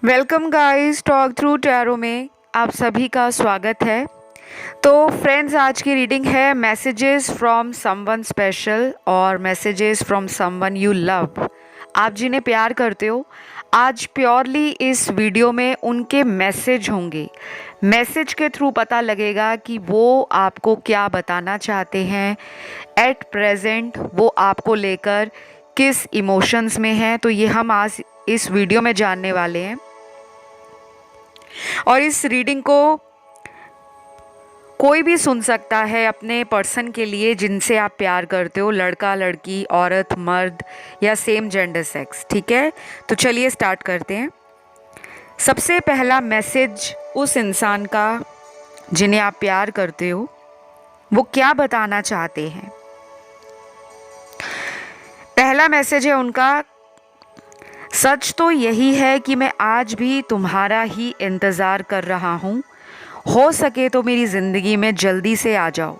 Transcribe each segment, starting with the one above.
Welcome guys, talk through tarot में आप सभी का स्वागत है। तो फ्रेंड्स, आज की रीडिंग है मैसेजेस फ्रॉम समवन स्पेशल और messages from someone you love. आप जिन्हें प्यार करते हो, आज प्योरली इस वीडियो में उनके मैसेज होंगे। मैसेज के थ्रू पता लगेगा कि वो आपको क्या बताना चाहते हैं। एट प्रेजेंट वो आपको लेकर किस इमोशंस में हैं, तो ये हम आज इस वीडियो में जानने वाले हैं। और इस रीडिंग को कोई भी सुन सकता है अपने पर्सन के लिए जिनसे आप प्यार करते हो, लड़का लड़की, औरत मर्द या सेम जेंडर सेक्स। ठीक है, तो चलिए स्टार्ट करते हैं। सबसे पहला मैसेज उस इंसान का जिन्हें आप प्यार करते हो, वो क्या बताना चाहते हैं। पहला मैसेज है उनका, सच तो यही है कि मैं आज भी तुम्हारा ही इंतज़ार कर रहा हूँ। हो सके तो मेरी ज़िंदगी में जल्दी से आ जाओ।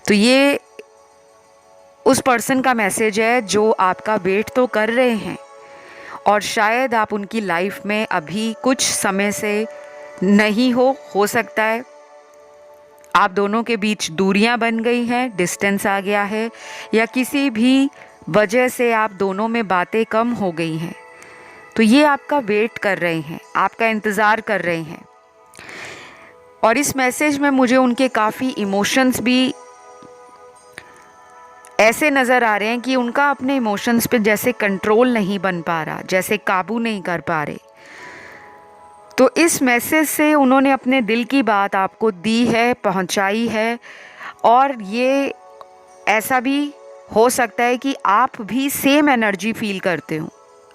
तो ये उस पर्सन का मैसेज है जो आपका वेट तो कर रहे हैं और शायद आप उनकी लाइफ में अभी कुछ समय से नहीं हो सकता है आप दोनों के बीच दूरियां बन गई हैं, डिस्टेंस आ गया है, या किसी भी वजह से आप दोनों में बातें कम हो गई हैं। तो ये आपका वेट कर रहे हैं, आपका इंतज़ार कर रहे हैं। और इस मैसेज में मुझे उनके काफ़ी इमोशंस भी ऐसे नज़र आ रहे हैं कि उनका अपने इमोशंस पे जैसे कंट्रोल नहीं बन पा रहा, जैसे काबू नहीं कर पा रहे। तो इस मैसेज से उन्होंने अपने दिल की बात आपको दी है, पहुंचाई है। और ये ऐसा भी हो सकता है कि आप भी सेम एनर्जी फील करते हो,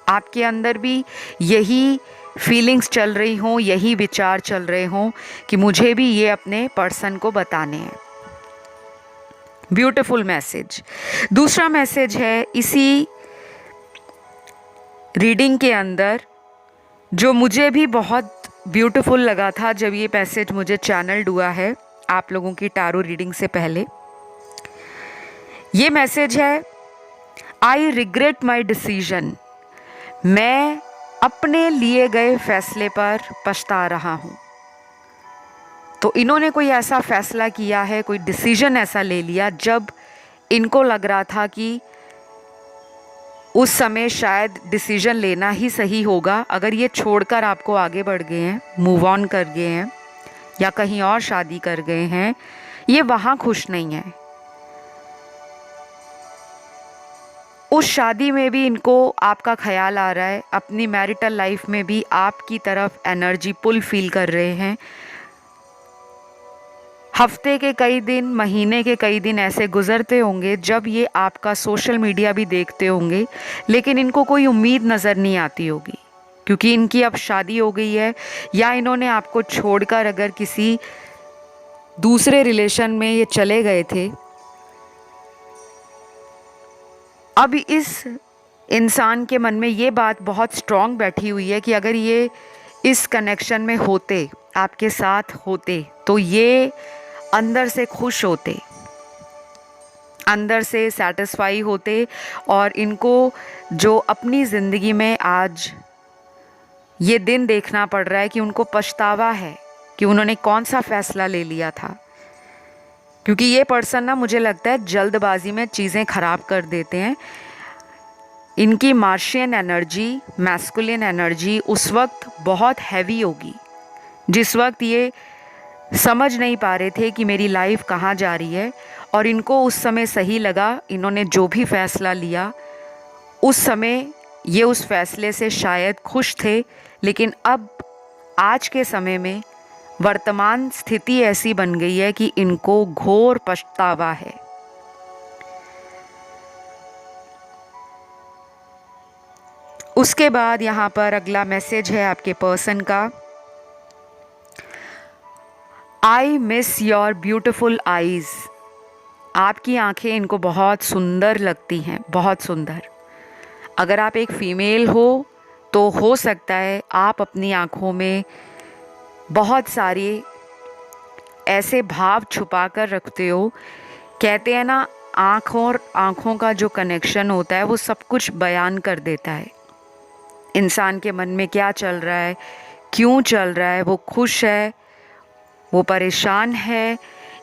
आपके अंदर भी यही फीलिंग्स चल रही हों, यही विचार चल रहे हों कि मुझे भी ये अपने पर्सन को बताने हैं। Beautiful message. दूसरा मैसेज है इसी रीडिंग के अंदर, जो मुझे भी बहुत ब्यूटीफुल लगा था जब ये मैसेज मुझे चैनल्ड हुआ है आप लोगों की टैरो रीडिंग से पहले। ये मैसेज है, आई रिग्रेट माई डिसीजन। मैं अपने लिए गए फैसले पर पछता रहा हूँ। तो इन्होंने कोई ऐसा फैसला किया है, कोई डिसीजन ऐसा ले लिया जब इनको लग रहा था कि उस समय शायद डिसीजन लेना ही सही होगा। अगर ये छोड़कर आपको आगे बढ़ गए हैं, मूव ऑन कर गए हैं या कहीं और शादी कर गए हैं, ये वहाँ खुश नहीं है। उस शादी में भी इनको आपका ख्याल आ रहा है, अपनी मैरिटल लाइफ में भी आपकी तरफ एनर्जी पुल फील कर रहे हैं। हफ्ते के कई दिन, महीने के कई दिन ऐसे गुजरते होंगे जब ये आपका सोशल मीडिया भी देखते होंगे, लेकिन इनको कोई उम्मीद नज़र नहीं आती होगी क्योंकि इनकी अब शादी हो गई है, या इन्होंने आपको छोड़कर अगर किसी दूसरे रिलेशन में ये चले गए थे। अब इस इंसान के मन में ये बात बहुत स्ट्रॉन्ग बैठी हुई है कि अगर ये इस कनेक्शन में होते, आपके साथ होते, तो ये अंदर से खुश होते, अंदर से सेटिस्फाई होते। और इनको जो अपनी ज़िंदगी में आज ये दिन देखना पड़ रहा है कि उनको पछतावा है कि उन्होंने कौन सा फ़ैसला ले लिया था। क्योंकि ये पर्सन ना, मुझे लगता है जल्दबाजी में चीज़ें ख़राब कर देते हैं। इनकी मार्शियन एनर्जी, मैस्कुलिन एनर्जी उस वक्त बहुत हैवी होगी जिस वक्त ये समझ नहीं पा रहे थे कि मेरी लाइफ कहाँ जा रही है। और इनको उस समय सही लगा, इन्होंने जो भी फ़ैसला लिया उस समय ये उस फैसले से शायद खुश थे। लेकिन अब आज के समय में वर्तमान स्थिति ऐसी बन गई है कि इनको घोर पछतावा है। उसके बाद यहाँ पर अगला मैसेज है आपके पर्सन का, I miss your beautiful eyes. आपकी आंखें इनको बहुत सुंदर लगती हैं, बहुत सुंदर। अगर आप एक फ़ीमेल हो हो सकता है आप अपनी आँखों में बहुत सारे ऐसे भाव छुपा कर रखते हो। कहते हैं ना, आँख और आँखों का जो कनेक्शन होता है वो सब कुछ बयान कर देता है। इंसान के मन में क्या चल रहा है, क्यों चल रहा है, वो खुश है, वो परेशान है,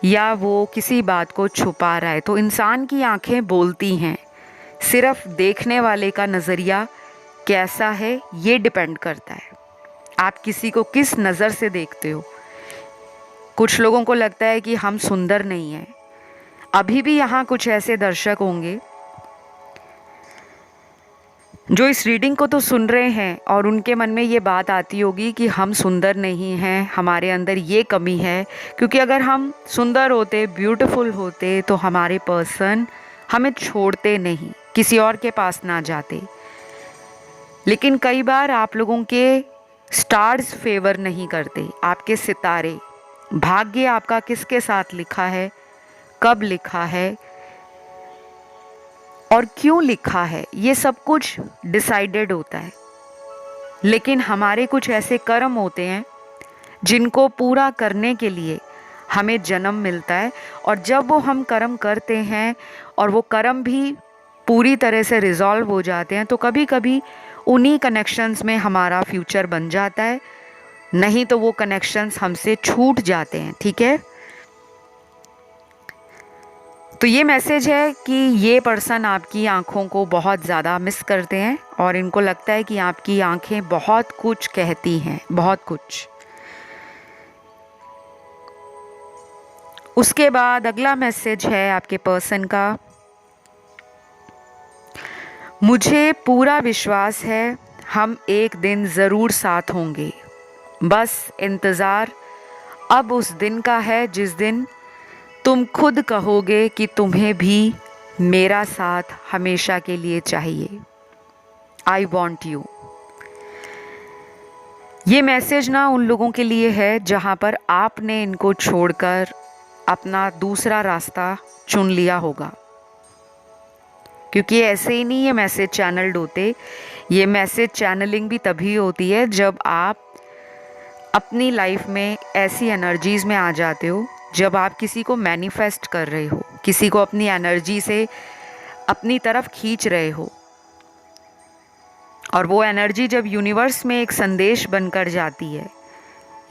या वो किसी बात को छुपा रहा है। तो इंसान की आंखें बोलती हैं, सिर्फ देखने वाले का नज़रिया कैसा है ये डिपेंड करता है, आप किसी को किस नज़र से देखते हो। कुछ लोगों को लगता है कि हम सुंदर नहीं हैं। अभी भी यहाँ कुछ ऐसे दर्शक होंगे जो इस रीडिंग को तो सुन रहे हैं और उनके मन में ये बात आती होगी कि हम सुंदर नहीं हैं, हमारे अंदर ये कमी है। क्योंकि अगर हम सुंदर होते, ब्यूटीफुल होते, तो हमारे पर्सन हमें छोड़ते नहीं, किसी और के पास ना जाते। लेकिन कई बार आप लोगों के स्टार्स फेवर नहीं करते, आपके सितारे, भाग्य आपका किसके साथ लिखा है, कब लिखा है और क्यों लिखा है, ये सब कुछ डिसाइडेड होता है। लेकिन हमारे कुछ ऐसे कर्म होते हैं जिनको पूरा करने के लिए हमें जन्म मिलता है, और जब वो हम कर्म करते हैं और वो कर्म भी पूरी तरह से रिजॉल्व हो जाते हैं, तो कभी कभी उन्हीं कनेक्शंस में हमारा फ्यूचर बन जाता है, नहीं तो वो कनेक्शंस हमसे छूट जाते हैं। ठीक है, तो ये मैसेज है कि ये पर्सन आपकी आंखों को बहुत ज़्यादा मिस करते हैं और इनको लगता है कि आपकी आंखें बहुत कुछ कहती हैं, बहुत कुछ। उसके बाद अगला मैसेज है आपके पर्सन का, मुझे पूरा विश्वास है हम एक दिन ज़रूर साथ होंगे, बस इंतज़ार अब उस दिन का है जिस दिन तुम खुद कहोगे कि तुम्हें भी मेरा साथ हमेशा के लिए चाहिए। आई वॉन्ट यू। ये मैसेज ना उन लोगों के लिए है जहाँ पर आपने इनको छोड़कर अपना दूसरा रास्ता चुन लिया होगा, क्योंकि ऐसे ही नहीं ये मैसेज चैनल्ड होते। ये मैसेज चैनलिंग भी तभी होती है जब आप अपनी लाइफ में ऐसी एनर्जीज़ में आ जाते हो, जब आप किसी को मैनिफेस्ट कर रहे हो, किसी को अपनी एनर्जी से अपनी तरफ खींच रहे हो, और वो एनर्जी जब यूनिवर्स में एक संदेश बनकर जाती है,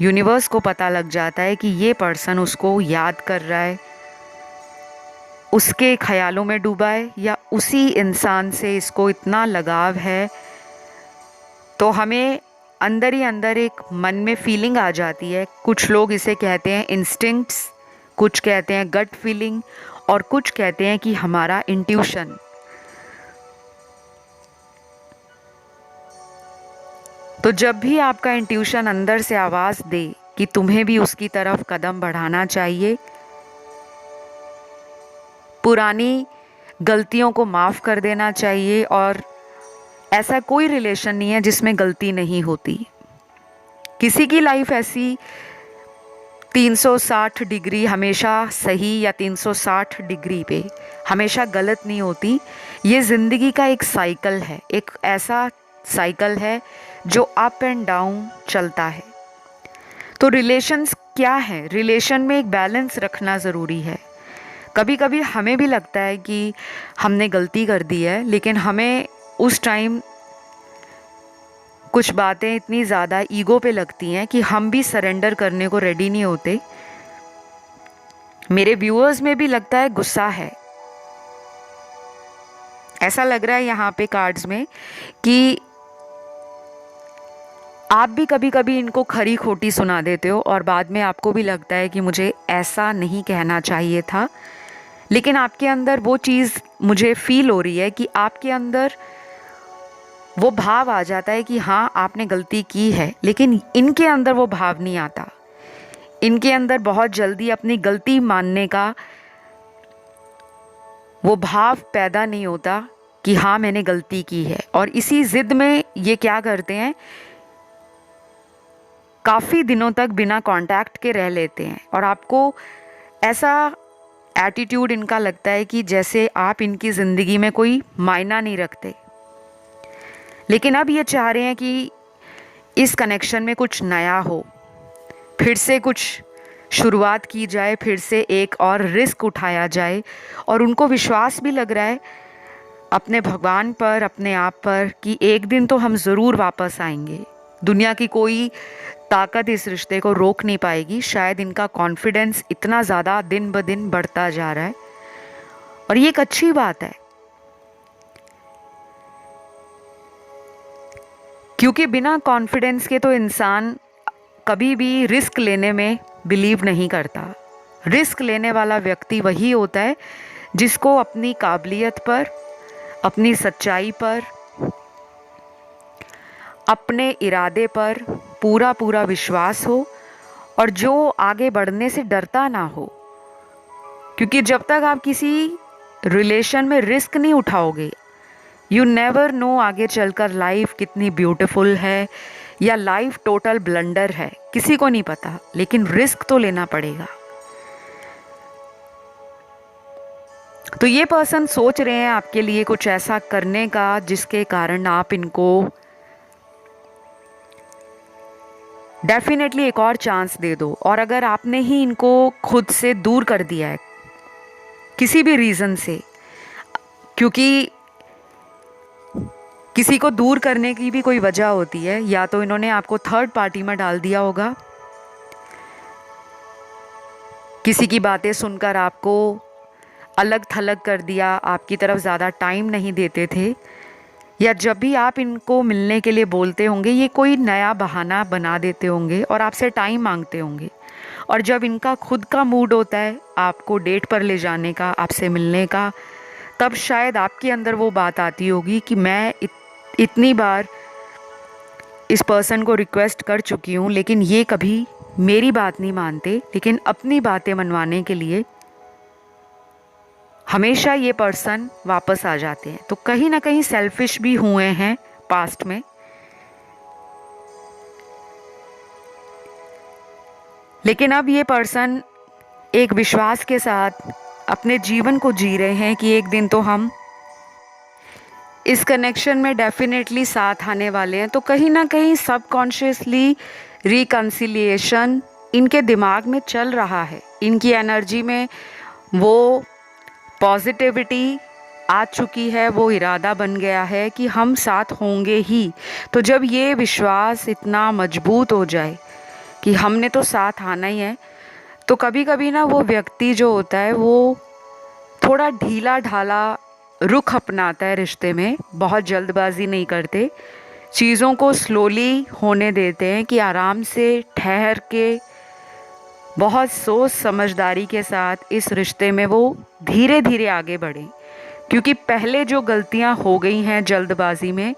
यूनिवर्स को पता लग जाता है कि ये पर्सन उसको याद कर रहा है, उसके ख्यालों में डूबा है, या उसी इंसान से इसको इतना लगाव है, तो हमें अंदर ही अंदर एक मन में फीलिंग आ जाती है। कुछ लोग इसे कहते हैं इंस्टिंक्ट्स, कुछ कहते हैं गट फीलिंग, और कुछ कहते हैं कि हमारा इंट्यूशन। तो जब भी आपका इंट्यूशन अंदर से आवाज़ दे कि तुम्हें भी उसकी तरफ कदम बढ़ाना चाहिए, पुरानी गलतियों को माफ़ कर देना चाहिए, और ऐसा कोई रिलेशन नहीं है जिसमें गलती नहीं होती। किसी की लाइफ ऐसी 360 डिग्री हमेशा सही या 360 डिग्री पे हमेशा गलत नहीं होती। ये ज़िंदगी का एक साइकिल है, एक ऐसा साइकिल है जो अप एंड डाउन चलता है। तो रिलेशंस क्या है, रिलेशन में एक बैलेंस रखना ज़रूरी है। कभी कभी हमें भी लगता है कि हमने गलती कर दी है, लेकिन हमें उस टाइम कुछ बातें इतनी ज़्यादा ईगो पे लगती हैं कि हम भी सरेंडर करने को रेडी नहीं होते। मेरे व्यूअर्स में भी लगता है गुस्सा है, ऐसा लग रहा है यहाँ पे कार्ड्स में कि आप भी कभी कभी इनको खरी खोटी सुना देते हो, और बाद में आपको भी लगता है कि मुझे ऐसा नहीं कहना चाहिए था। लेकिन आपके अंदर वो चीज़ मुझे फील हो रही है कि आपके अंदर वो भाव आ जाता है कि हाँ आपने गलती की है, लेकिन इनके अंदर वो भाव नहीं आता। इनके अंदर बहुत जल्दी अपनी गलती मानने का वो भाव पैदा नहीं होता कि हाँ मैंने गलती की है, और इसी ज़िद में ये क्या करते हैं, काफ़ी दिनों तक बिना कांटेक्ट के रह लेते हैं, और आपको ऐसा एटीट्यूड इनका लगता है कि जैसे आप इनकी ज़िंदगी में कोई मायना नहीं रखते। लेकिन अब ये चाह रहे हैं कि इस कनेक्शन में कुछ नया हो, फिर से कुछ शुरुआत की जाए, फिर से एक और रिस्क उठाया जाए, और उनको विश्वास भी लग रहा है अपने भगवान पर, अपने आप पर कि एक दिन तो हम ज़रूर वापस आएंगे। दुनिया की कोई ताकत इस रिश्ते को रोक नहीं पाएगी। शायद इनका कॉन्फिडेंस इतना ज़्यादा दिन ब दिन बढ़ता जा रहा है और ये एक अच्छी बात है, क्योंकि बिना कॉन्फिडेंस के तो इंसान कभी भी रिस्क लेने में बिलीव नहीं करता। रिस्क लेने वाला व्यक्ति वही होता है जिसको अपनी काबिलियत पर, अपनी सच्चाई पर, अपने इरादे पर पूरा पूरा विश्वास हो और जो आगे बढ़ने से डरता ना हो। क्योंकि जब तक आप किसी रिलेशन में रिस्क नहीं उठाओगे, यू नेवर नो आगे चलकर लाइफ कितनी ब्यूटीफुल है या लाइफ टोटल ब्लंडर है, किसी को नहीं पता। लेकिन रिस्क तो लेना पड़ेगा। तो ये पर्सन सोच रहे हैं आपके लिए कुछ ऐसा करने का जिसके कारण आप इनको डेफिनेटली एक और चांस दे दो। और अगर आपने ही इनको खुद से दूर कर दिया है किसी भी रीज़न से, क्योंकि किसी को दूर करने की भी कोई वजह होती है, या तो इन्होंने आपको थर्ड पार्टी में डाल दिया होगा, किसी की बातें सुनकर आपको अलग थलग कर दिया, आपकी तरफ ज़्यादा टाइम नहीं देते थे, या जब भी आप इनको मिलने के लिए बोलते होंगे ये कोई नया बहाना बना देते होंगे और आपसे टाइम मांगते होंगे। और जब इनका खुद का मूड होता है आपको डेट पर ले जाने का, आपसे मिलने का, तब शायद आपके अंदर वो बात आती होगी कि मैं इतनी बार इस पर्सन को रिक्वेस्ट कर चुकी हूँ लेकिन ये कभी मेरी बात नहीं मानते, लेकिन अपनी बातें मनवाने के लिए हमेशा ये पर्सन वापस आ जाते हैं। तो कहीं ना कहीं सेल्फिश भी हुए हैं पास्ट में। लेकिन अब ये पर्सन एक विश्वास के साथ अपने जीवन को जी रहे हैं कि एक दिन तो हम इस कनेक्शन में डेफिनेटली साथ आने वाले हैं। तो कहीं ना कहीं सबकॉन्शियसली रिकन्सिलिएशन इनके दिमाग में चल रहा है, इनकी एनर्जी में वो पॉजिटिविटी आ चुकी है, वो इरादा बन गया है कि हम साथ होंगे ही। तो जब ये विश्वास इतना मजबूत हो जाए कि हमने तो साथ आना ही है, तो कभी कभी ना वो व्यक्ति जो होता है वो थोड़ा ढीला ढाला रुख अपनाता है रिश्ते में। बहुत जल्दबाजी नहीं करते, चीज़ों को स्लोली होने देते हैं कि आराम से ठहर के बहुत सोच समझदारी के साथ इस रिश्ते में वो धीरे धीरे आगे बढ़ें। क्योंकि पहले जो गलतियां हो गई हैं जल्दबाजी में,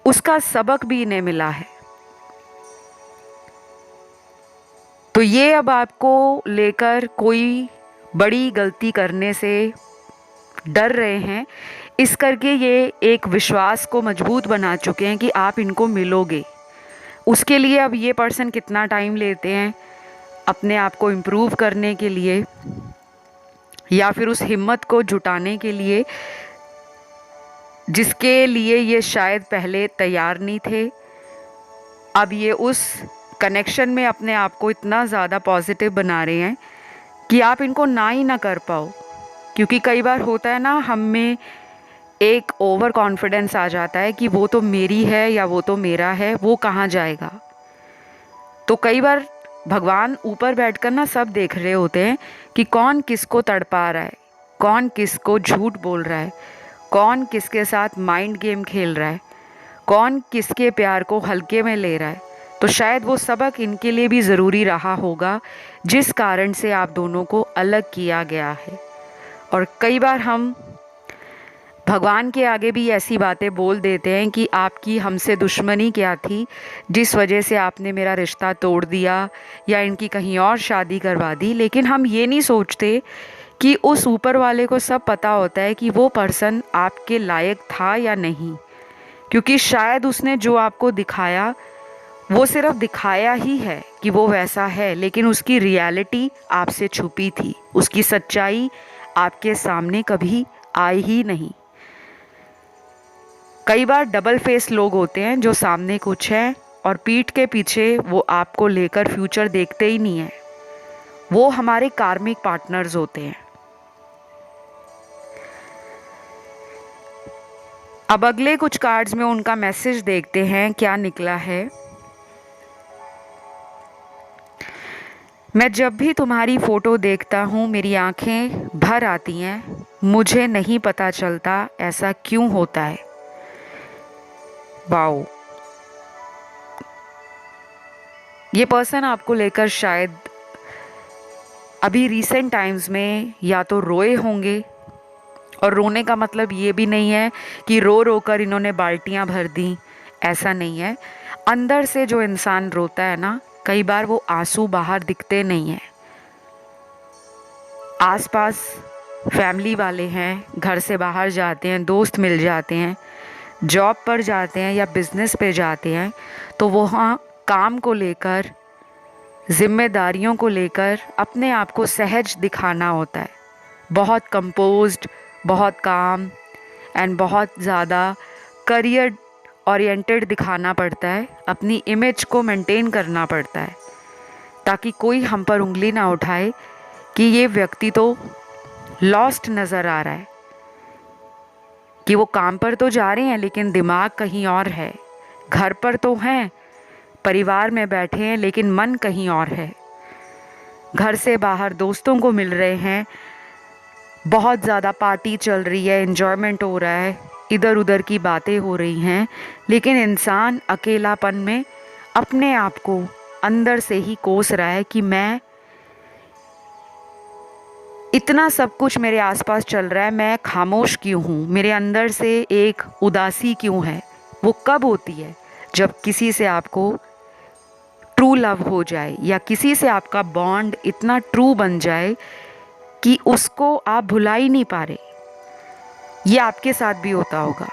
उसका सबक भी इन्हें मिला है। तो ये अब आपको लेकर कोई बड़ी गलती करने से डर रहे हैं, इस करके ये एक विश्वास को मजबूत बना चुके हैं कि आप इनको मिलोगे। उसके लिए अब ये पर्सन कितना टाइम लेते हैं अपने आप को इम्प्रूव करने के लिए, या फिर उस हिम्मत को जुटाने के लिए जिसके लिए ये शायद पहले तैयार नहीं थे। अब ये उस कनेक्शन में अपने आप को इतना ज़्यादा पॉजिटिव बना रहे हैं कि आप इनको ना ही ना कर पाओ। क्योंकि कई बार होता है ना, हम में एक ओवर कॉन्फिडेंस आ जाता है कि वो तो मेरी है या वो तो मेरा है, वो कहाँ जाएगा। तो कई बार भगवान ऊपर बैठकर ना सब देख रहे होते हैं कि कौन किसको तड़पा रहा है, कौन किसको झूठ बोल रहा है, कौन किसके साथ माइंड गेम खेल रहा है, कौन किसके प्यार को हल्के में ले रहा है। तो शायद वो सबक इनके लिए भी ज़रूरी रहा होगा जिस कारण से आप दोनों को अलग किया गया है। और कई बार हम भगवान के आगे भी ऐसी बातें बोल देते हैं कि आपकी हमसे दुश्मनी क्या थी जिस वजह से आपने मेरा रिश्ता तोड़ दिया या इनकी कहीं और शादी करवा दी। लेकिन हम ये नहीं सोचते कि उस ऊपर वाले को सब पता होता है कि वो पर्सन आपके लायक था या नहीं। क्योंकि शायद उसने जो आपको दिखाया वो सिर्फ दिखाया ही है कि वो वैसा है, लेकिन उसकी रियलिटी आपसे छुपी थी, उसकी सच्चाई आपके सामने कभी आई ही नहीं। कई बार डबल फेस लोग होते हैं जो सामने कुछ है और पीठ के पीछे वो आपको लेकर फ्यूचर देखते ही नहीं है। वो हमारे कार्मिक पार्टनर्स होते हैं। अब अगले कुछ कार्ड्स में उनका मैसेज देखते हैं क्या निकला है। मैं जब भी तुम्हारी फ़ोटो देखता हूँ मेरी आंखें भर आती हैं, मुझे नहीं पता चलता ऐसा क्यों होता है। वाओ, ये पर्सन आपको लेकर शायद अभी रिसेंट टाइम्स में या तो रोए होंगे, और रोने का मतलब ये भी नहीं है कि रो रो कर इन्होंने बाल्टियां भर दी, ऐसा नहीं है। अंदर से जो इंसान रोता है ना, कई बार वो आंसू बाहर दिखते नहीं हैं। आसपास फैमिली वाले हैं, घर से बाहर जाते हैं, दोस्त मिल जाते हैं, जॉब पर जाते हैं या बिजनेस पे जाते हैं, तो वहाँ काम को लेकर, जिम्मेदारियों को लेकर अपने आप को सहज दिखाना होता है। बहुत कंपोज्ड, बहुत काम एंड बहुत ज़्यादा करियर ओरिएंटेड दिखाना पड़ता है। अपनी इमेज को मेंटेन करना पड़ता है ताकि कोई हम पर उंगली ना उठाए कि ये व्यक्ति तो लॉस्ट नज़र आ रहा है, कि वो काम पर तो जा रहे हैं लेकिन दिमाग कहीं और है, घर पर तो हैं, परिवार में बैठे हैं लेकिन मन कहीं और है, घर से बाहर दोस्तों को मिल रहे हैं, बहुत ज़्यादा पार्टी चल रही है, एन्जॉयमेंट हो रहा है, इधर उधर की बातें हो रही हैं, लेकिन इंसान अकेलापन में अपने आप को अंदर से ही कोस रहा है कि मैं, इतना सब कुछ मेरे आसपास चल रहा है, मैं खामोश क्यों हूँ, मेरे अंदर से एक उदासी क्यों है। वो कब होती है? जब किसी से आपको ट्रू लव हो जाए या किसी से आपका बॉन्ड इतना ट्रू बन जाए कि उसको आप भुला ही नहीं पा रहे। ये आपके साथ भी होता होगा,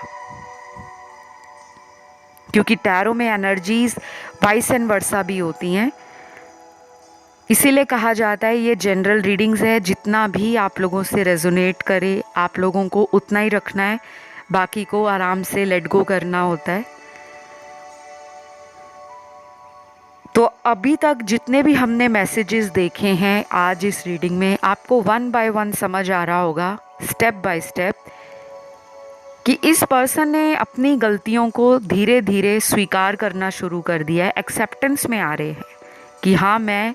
क्योंकि टैरो में एनर्जीज वाइस एंड वर्सा भी होती हैं। इसीलिए कहा जाता है ये जनरल रीडिंग्स है, जितना भी आप लोगों से रेजोनेट करे आप लोगों को उतना ही रखना है, बाकी को आराम से लेट गो करना होता है। तो अभी तक जितने भी हमने मैसेजेस देखे हैं आज इस रीडिंग में, आपको वन बाय वन समझ आ रहा होगा, स्टेप बाय स्टेप, कि इस पर्सन ने अपनी गलतियों को धीरे धीरे स्वीकार करना शुरू कर दिया है, एक्सेप्टेंस में आ रहे हैं कि हाँ मैं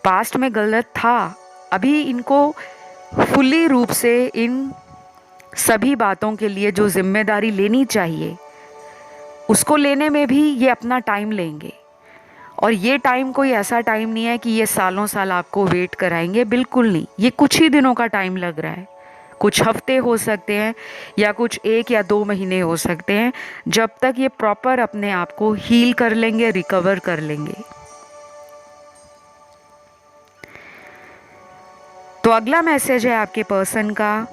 पास्ट में गलत था। अभी इनको फुल्ली रूप से इन सभी बातों के लिए जो जिम्मेदारी लेनी चाहिए उसको लेने में भी ये अपना टाइम लेंगे। और ये टाइम कोई ऐसा टाइम नहीं है कि ये सालों साल आपको वेट कराएंगे, बिल्कुल नहीं। ये कुछ ही दिनों का टाइम लग रहा है, कुछ हफ्ते हो सकते हैं या कुछ 1 या 2 महीने हो सकते हैं, जब तक ये प्रॉपर अपने आप को हील कर लेंगे, रिकवर कर लेंगे। तो अगला मैसेज है आपके पर्सन का,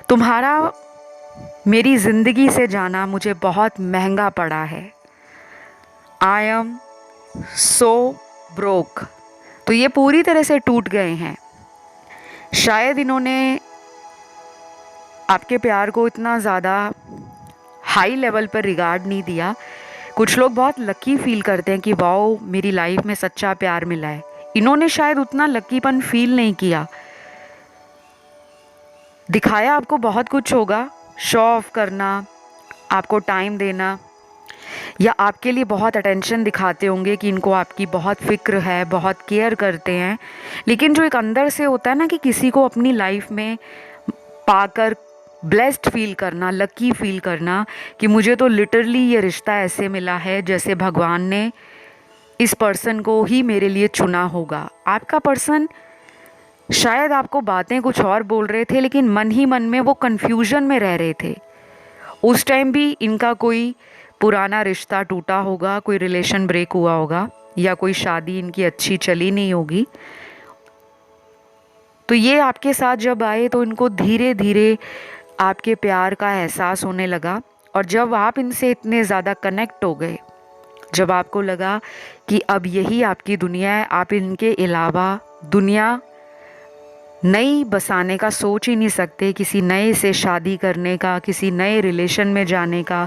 तुम्हारा मेरी ज़िंदगी से जाना मुझे बहुत महंगा पड़ा है। I am so broke. तो ये पूरी तरह से टूट गए हैं। शायद इन्होंने आपके प्यार को इतना ज़्यादा हाई लेवल पर रिगार्ड नहीं दिया। कुछ लोग बहुत लकी फील करते हैं कि वाओ मेरी लाइफ में सच्चा प्यार मिला है। इन्होंने शायद उतना लकीपन फील नहीं किया। दिखाया आपको बहुत कुछ होगा, शो ऑफ करना, आपको टाइम देना, या आपके लिए बहुत अटेंशन दिखाते होंगे कि इनको आपकी बहुत फिक्र है, बहुत केयर करते हैं। लेकिन जो एक अंदर से होता है ना कि किसी को अपनी लाइफ में पाकर ब्लेस्ड फील करना, लकी फील करना कि मुझे तो लिटरली ये रिश्ता ऐसे मिला है जैसे भगवान ने इस पर्सन को ही मेरे लिए चुना होगा। आपका पर्सन शायद आपको बातें कुछ और बोल रहे थे, लेकिन मन ही मन में वो कन्फ्यूजन में रह रहे थे। उस टाइम भी इनका कोई पुराना रिश्ता टूटा होगा, कोई रिलेशन ब्रेक हुआ होगा, या कोई शादी इनकी अच्छी चली नहीं होगी। तो ये आपके साथ जब आए तो इनको धीरे धीरे आपके प्यार का एहसास होने लगा। और जब आप इनसे इतने ज़्यादा कनेक्ट हो गए, जब आपको लगा कि अब यही आपकी दुनिया है, आप इनके अलावा दुनिया नई बसाने का सोच ही नहीं सकते, किसी नए से शादी करने का, किसी नए रिलेशन में जाने का,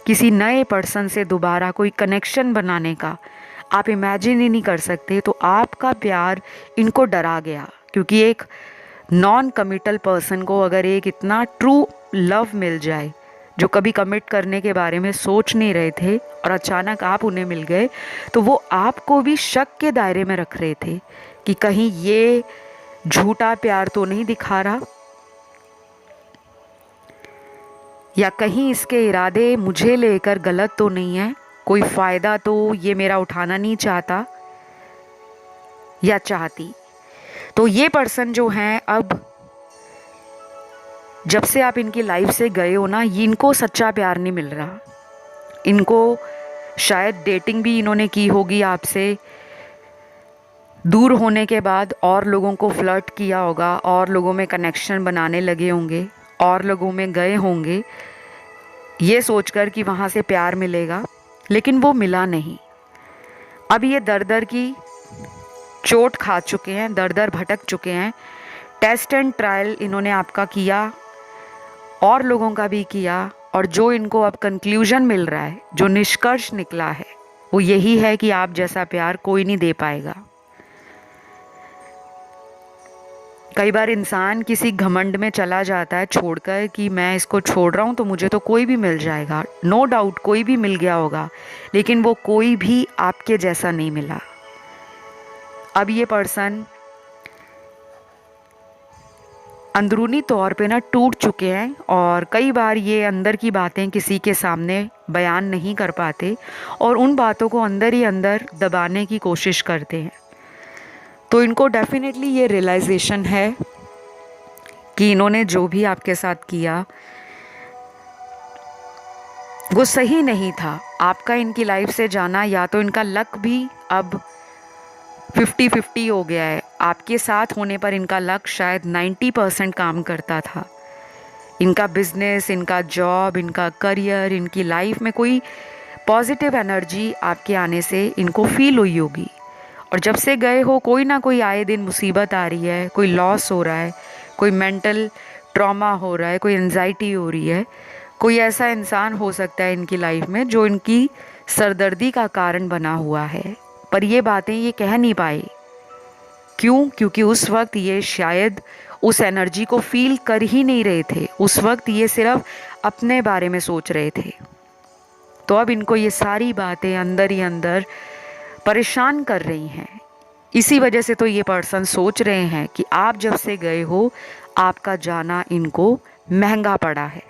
किसी नए पर्सन से दोबारा कोई कनेक्शन बनाने का आप इमेजिन ही नहीं कर सकते। तो आपका प्यार इनको डरा गया, क्योंकि एक नॉन कमिटल पर्सन को अगर एक इतना ट्रू लव मिल जाए, जो कभी कमिट करने के बारे में सोच नहीं रहे थे और अचानक आप उन्हें मिल गए, तो वो आपको भी शक के दायरे में रख रहे थे कि कहीं ये झूठा प्यार तो नहीं दिखा रहा, या कहीं इसके इरादे मुझे लेकर गलत तो नहीं है, कोई फ़ायदा तो ये मेरा उठाना नहीं चाहता या चाहती। तो ये पर्सन जो हैं, अब जब से आप इनकी लाइफ से गए हो ना, इनको सच्चा प्यार नहीं मिल रहा। इनको शायद डेटिंग भी इन्होंने की होगी आपसे, दूर होने के बाद और लोगों को फ्लर्ट किया होगा, और लोगों में कनेक्शन बनाने लगे होंगे, और लोगों में गए होंगे ये सोचकर कि वहाँ से प्यार मिलेगा, लेकिन वो मिला नहीं। अब ये दर दर की चोट खा चुके हैं, दर दर भटक चुके हैं। टेस्ट एंड ट्रायल इन्होंने आपका किया और लोगों का भी किया, और जो इनको अब कंक्लूजन मिल रहा है, जो निष्कर्ष निकला है, वो यही है कि आप जैसा प्यार कोई नहीं दे पाएगा। कई बार इंसान किसी घमंड में चला जाता है छोड़कर कि मैं इसको छोड़ रहा हूँ तो मुझे तो कोई भी मिल जाएगा। नो डाउट कोई भी मिल गया होगा, लेकिन वो कोई भी आपके जैसा नहीं मिला। अब ये पर्सन अंदरूनी तौर पे ना टूट चुके हैं, और कई बार ये अंदर की बातें किसी के सामने बयान नहीं कर पाते और उन बातों को अंदर ही अंदर दबाने की कोशिश करते हैं। तो इनको डेफिनेटली ये रियलाइजेशन है कि इन्होंने जो भी आपके साथ किया वो सही नहीं था। आपका इनकी लाइफ से जाना, या तो इनका लक भी अब 50-50 हो गया है। आपके साथ होने पर इनका लक शायद 90% काम करता था। इनका बिजनेस, इनका जॉब, इनका करियर, इनकी लाइफ में कोई पॉजिटिव एनर्जी आपके आने से इनको फील हुई होगी। और जब से गए हो, कोई ना कोई आए दिन मुसीबत आ रही है, कोई लॉस हो रहा है, कोई मेंटल ट्रॉमा हो रहा है, कोई एंजाइटी हो रही है, कोई ऐसा इंसान हो सकता है इनकी लाइफ में जो इनकी सरदर्दी का कारण बना हुआ है। पर ये बातें ये कह नहीं पाए। क्यों? क्योंकि उस वक्त ये शायद उस एनर्जी को फील कर ही नहीं रहे थे। उस वक्त ये सिर्फ अपने बारे में सोच रहे थे। तो अब इनको ये सारी बातें अंदर ही अंदर परेशान कर रही हैं। इसी वजह से तो ये पर्सन सोच रहे हैं कि आप जब से गए हो, आपका जाना इनको महंगा पड़ा है।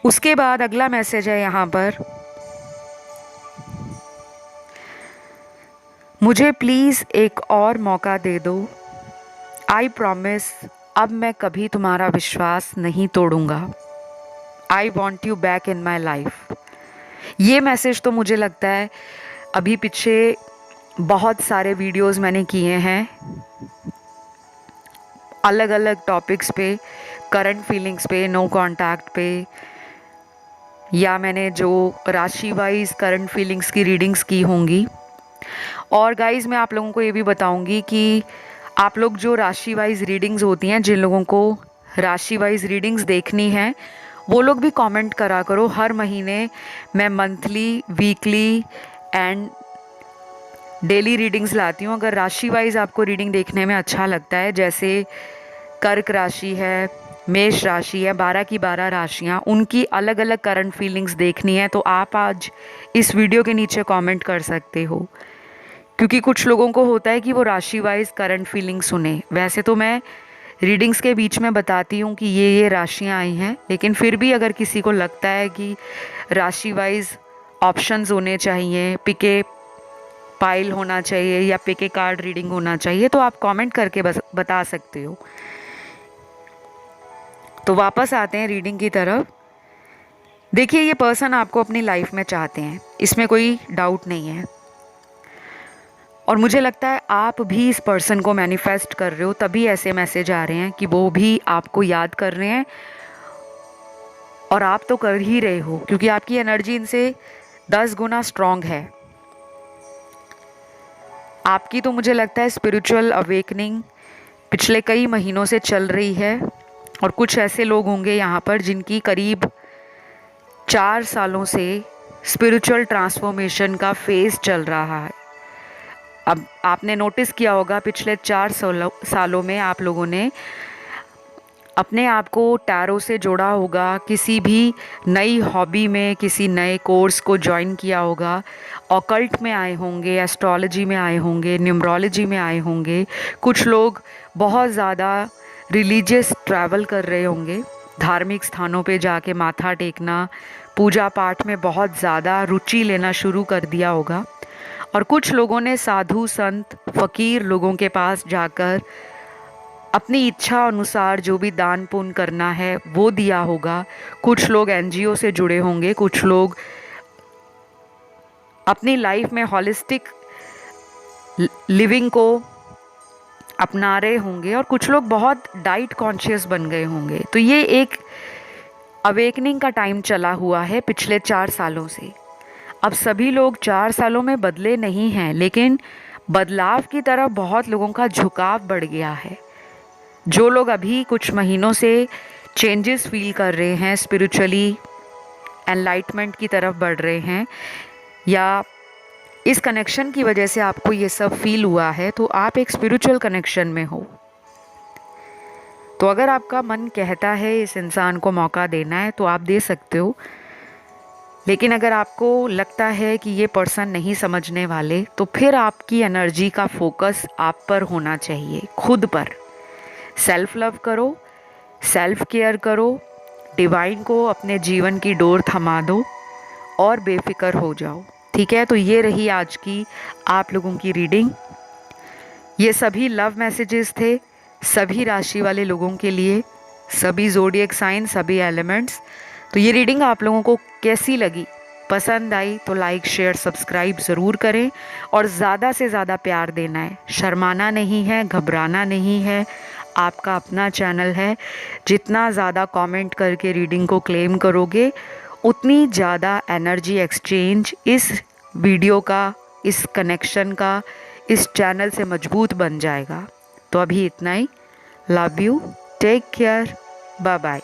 उसके बाद अगला मैसेज है यहाँ पर, मुझे प्लीज़ एक और मौका दे दो। आई प्रॉमिस अब मैं कभी तुम्हारा विश्वास नहीं तोड़ूंगा। I want you back in my life. ये मैसेज तो मुझे लगता है अभी पीछे बहुत सारे वीडियोस मैंने किए हैं अलग अलग टॉपिक्स पे, करंट फीलिंग्स पे, नो कांटेक्ट पे, या मैंने जो राशि वाइज करंट फीलिंग्स की रीडिंग्स की होंगी। और गाइज़ मैं आप लोगों को ये भी बताऊंगी कि आप लोग जो राशि वाइज रीडिंग्स होती हैं, जिन लोगों को राशि वाइज रीडिंग्स देखनी है वो लोग भी कमेंट करा करो। हर महीने मैं monthly, weekly and daily readings लाती हूँ। अगर राशि वाइज आपको रीडिंग देखने में अच्छा लगता है, जैसे कर्क राशि है, मेष राशि है, 12 की 12 राशियाँ, उनकी अलग अलग करंट फीलिंग्स देखनी है तो आप आज इस वीडियो के नीचे कमेंट कर सकते हो। क्योंकि कुछ लोगों को होता है कि वो राशि वाइज करंट फीलिंग सुने। वैसे तो मैं रीडिंग्स के बीच में बताती हूँ कि ये राशियाँ आई हैं, लेकिन फिर भी अगर किसी को लगता है कि राशि वाइज ऑप्शंस होने चाहिए, पिके पाइल होना चाहिए या पिके कार्ड रीडिंग होना चाहिए, तो आप कमेंट करके बता सकते हो। तो वापस आते हैं रीडिंग की तरफ। देखिए, ये पर्सन आपको अपनी लाइफ में चाहते हैं, इसमें कोई डाउट नहीं है। और मुझे लगता है आप भी इस पर्सन को मैनिफेस्ट कर रहे हो, तभी ऐसे मैसेज आ रहे हैं कि वो भी आपको याद कर रहे हैं। और आप तो कर ही रहे हो, क्योंकि आपकी एनर्जी इनसे 10 गुना स्ट्रांग है। आपकी तो मुझे लगता है स्पिरिचुअल अवेकनिंग पिछले कई महीनों से चल रही है। और कुछ ऐसे लोग होंगे यहाँ पर जिनकी करीब 4 सालों से स्पिरिचुअल ट्रांसफॉर्मेशन का फेज़ चल रहा है। अब आपने नोटिस किया होगा पिछले 4 सालों में आप लोगों ने अपने आप को टैरो से जोड़ा होगा, किसी भी नई हॉबी में किसी नए कोर्स को ज्वाइन किया होगा, ऑकल्ट में आए होंगे, एस्ट्रोलॉजी में आए होंगे, न्यूमरोलॉजी में आए होंगे। कुछ लोग बहुत ज़्यादा रिलीजियस ट्रैवल कर रहे होंगे, धार्मिक स्थानों पे जाके माथा टेकना, पूजा पाठ में बहुत ज़्यादा रुचि लेना शुरू कर दिया होगा। और कुछ लोगों ने साधु संत फ़कीर लोगों के पास जाकर अपनी इच्छा अनुसार जो भी दान पुण्य करना है वो दिया होगा। कुछ लोग एनजीओ से जुड़े होंगे, कुछ लोग अपनी लाइफ में हॉलिस्टिक लिविंग को अपना रहे होंगे, और कुछ लोग बहुत डाइट कॉन्शियस बन गए होंगे। तो ये एक अवेकनिंग का टाइम चला हुआ है पिछले 4 सालों से। अब सभी लोग 4 सालों में बदले नहीं हैं, लेकिन बदलाव की तरफ बहुत लोगों का झुकाव बढ़ गया है। जो लोग अभी कुछ महीनों से चेंजेस फील कर रहे हैं, स्पिरिचुअली एनलाइटमेंट की तरफ बढ़ रहे हैं, या इस कनेक्शन की वजह से आपको ये सब फील हुआ है, तो आप एक स्पिरिचुअल कनेक्शन में हो। तो अगर आपका मन कहता है इस इंसान को मौका देना है तो आप दे सकते हो। लेकिन अगर आपको लगता है कि ये पर्सन नहीं समझने वाले, तो फिर आपकी एनर्जी का फोकस आप पर होना चाहिए, खुद पर। सेल्फ लव करो, सेल्फ केयर करो, डिवाइन को अपने जीवन की डोर थमा दो और बेफिक्र हो जाओ। ठीक है, तो ये रही आज की आप लोगों की रीडिंग। ये सभी लव मैसेजेस थे सभी राशि वाले लोगों के लिए, सभी ज़ोडिएक साइन, सभी एलिमेंट्स। तो ये रीडिंग आप लोगों को कैसी लगी, पसंद आई तो लाइक शेयर सब्सक्राइब ज़रूर करें, और ज़्यादा से ज़्यादा प्यार देना है, शर्माना नहीं है, घबराना नहीं है। आपका अपना चैनल है, जितना ज़्यादा कमेंट करके रीडिंग को क्लेम करोगे उतनी ज़्यादा एनर्जी एक्सचेंज इस वीडियो का, इस कनेक्शन का, इस चैनल से मजबूत बन जाएगा। तो अभी इतना ही। Love you, take care, bye bye.